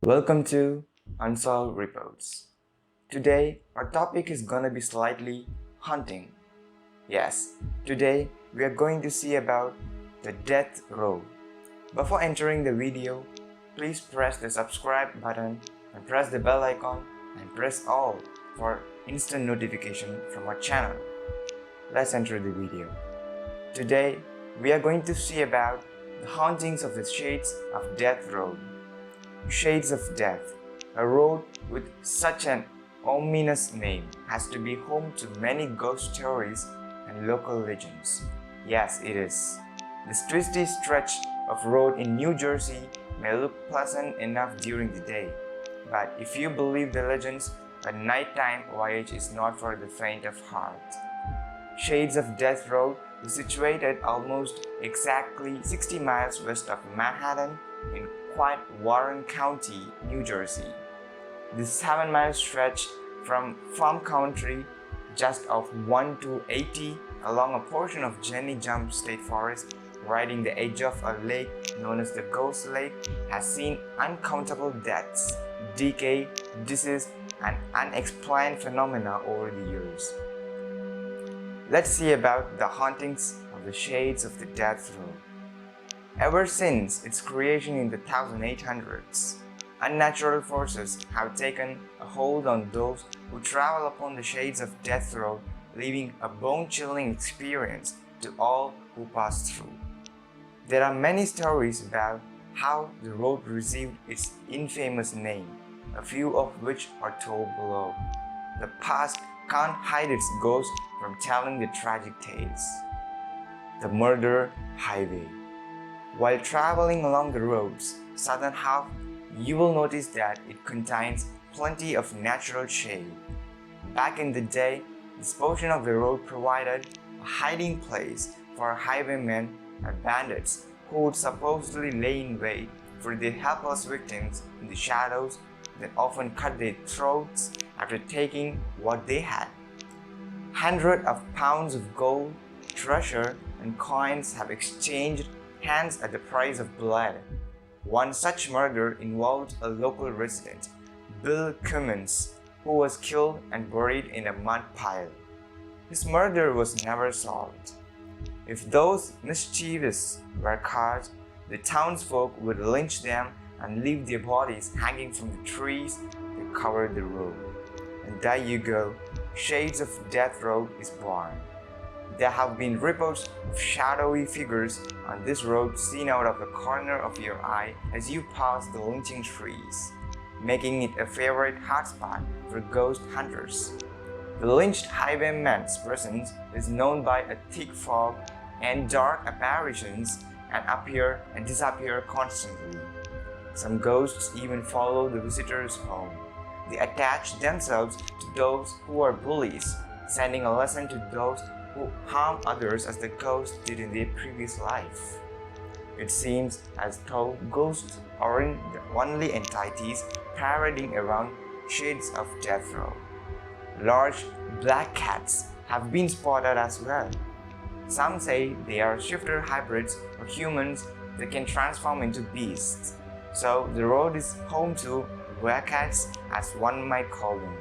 Welcome to Unsolved Reports. Today, our topic is gonna be slightly haunting. Yes, today we are going to see about the Death Row. Before entering the video, please press the subscribe button and press the bell icon and press all for instant notification from our channel. Let's enter the video. Today, we are going to see about the hauntings of the Shades of Death Road. Shades of Death, a road with such an ominous name, has to be home to many ghost stories and local legends. Yes, it is. This twisty stretch of road in New Jersey may look pleasant enough during the day, but if you believe the legends, a nighttime voyage is not for the faint of heart. Shades of Death Road is situated almost exactly 60 miles west of Manhattan in quiet Warren County, New Jersey. This 7-mile stretch from farm country just off 1 to 80 along a portion of Jenny Jump State Forest riding the edge of a lake known as the Ghost Lake has seen uncountable deaths, decay, disease, and unexplained phenomena over the years. Let's see about the hauntings of the Shades of the Death Road. Ever since its creation in the 1800s, unnatural forces have taken a hold on those who travel upon the Shades of Death Road, leaving a bone-chilling experience to all who pass through. There are many stories about how the road received its infamous name, a few of which are told below. The past can't hide its ghost from telling the tragic tales. The Murder Highway. While traveling along the road's southern half, you will notice that it contains plenty of natural shade. Back in the day, this portion of the road provided a hiding place for highwaymen and bandits who would supposedly lay in wait for their helpless victims in the shadows, then often cut their throats after taking what they had. Hundreds of pounds of gold, treasure, and coins have exchanged hands at the price of blood. One such murder involved a local resident, Bill Cummins, who was killed and buried in a mud pile. His murder was never solved. If those mischievous were caught, the townsfolk would lynch them and leave their bodies hanging from the trees that covered the road. And there you go, Shades of Death Road is born. There have been reports of shadowy figures on this road seen out of the corner of your eye as you pass the lynching trees, making it a favorite hotspot for ghost hunters. The lynched highwayman's presence is known by a thick fog and dark apparitions and appear and disappear constantly. Some ghosts even follow the visitors home. They attach themselves to those who are bullies, sending a lesson to those who harm others as the ghosts did in their previous life. It seems as though ghosts aren't the only entities parading around Shades of Death Road. Large black cats have been spotted as well. Some say they are shifter hybrids or humans that can transform into beasts. So the road is home to werecats, as one might call them.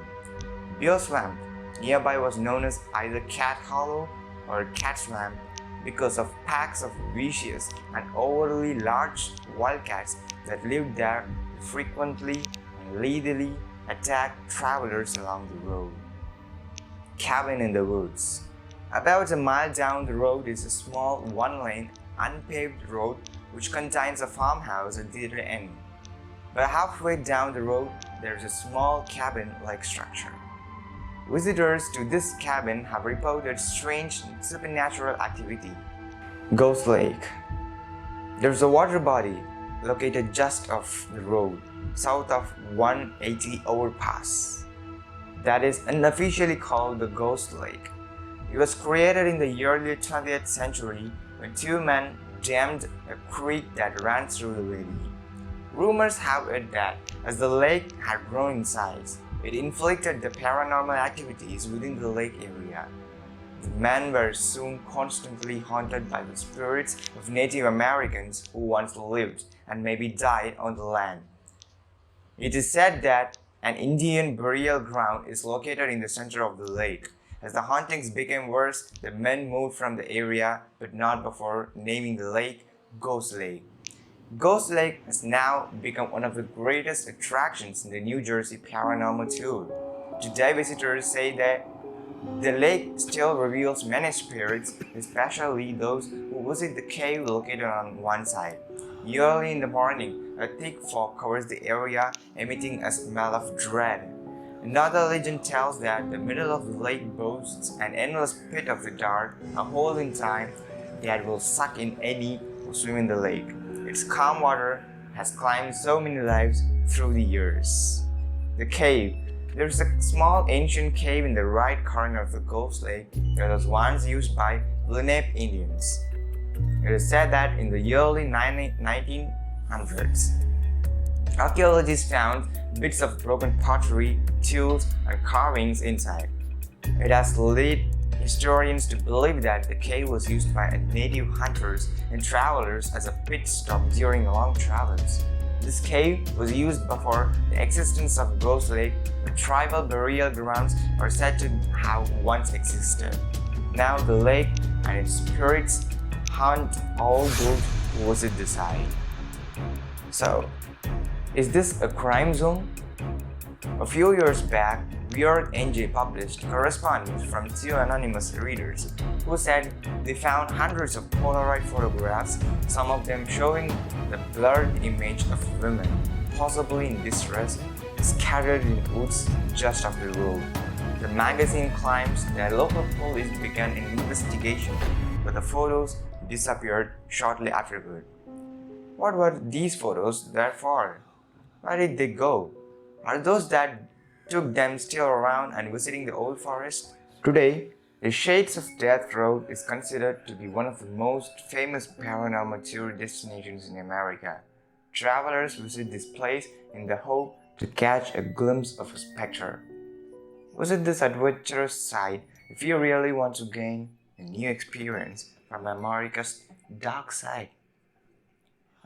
Bear Swamp nearby was known as either Cat Hollow or Cat Swamp because of packs of vicious and overly large wildcats that lived there frequently and lethally attack travelers along the road. Cabin in the Woods. About a mile down the road is a small one-lane unpaved road which contains a farmhouse at the end. But halfway down the road, there is a small cabin-like structure. Visitors to this cabin have reported strange supernatural activity. Ghost Lake. There's a water body located just off the road, south of 180 Overpass, that is unofficially called the Ghost Lake. It was created in the early 20th century when two men dammed a creek that ran through the valley. Rumors have it that as the lake had grown in size, it inflicted the paranormal activities within the lake area. The men were soon constantly haunted by the spirits of Native Americans who once lived and maybe died on the land. It is said that an Indian burial ground is located in the center of the lake. As the hauntings became worse, the men moved from the area, but not before naming the lake Ghost Lake. Ghost Lake has now become one of the greatest attractions in the New Jersey Paranormal Tour. Today, visitors say that the lake still reveals many spirits, especially those who visit the cave located on one side. Early in the morning, a thick fog covers the area, emitting a smell of dread. Another legend tells that the middle of the lake boasts an endless pit of the dark, a hole in time that will suck in any who swim in the lake. Its calm water has climbed so many lives through the years. The cave. There is a small ancient cave in the right corner of the Ghost Lake that was once used by Lenape Indians. It is said that in the early 1900s, archaeologists found bits of broken pottery, tools, and carvings inside. It has led historians to believe that the cave was used by native hunters and travelers as a pit stop during long travels. This cave was used before the existence of Ghost Lake, but tribal burial grounds are said to have once existed. Now the lake and its spirits haunt all those who visit the site. So, is this a crime zone? A few years back, Weird NJ published correspondence from two anonymous readers who said they found hundreds of Polaroid photographs, some of them showing the blurred image of women, possibly in distress, scattered in woods just off the road. The magazine claims that local police began an investigation, but the photos disappeared shortly afterward. What were these photos there for? Where did they go? Are those that took them still around and visiting the old forest? Today, the Shades of Death Road is considered to be one of the most famous paranormal tourist destinations in America. Travelers visit this place in the hope to catch a glimpse of a specter. Visit this adventurous site if you really want to gain a new experience from America's dark side.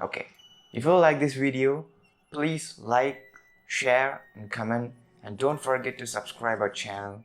Okay, if you like this video, please like, share and comment, and don't forget to subscribe our channel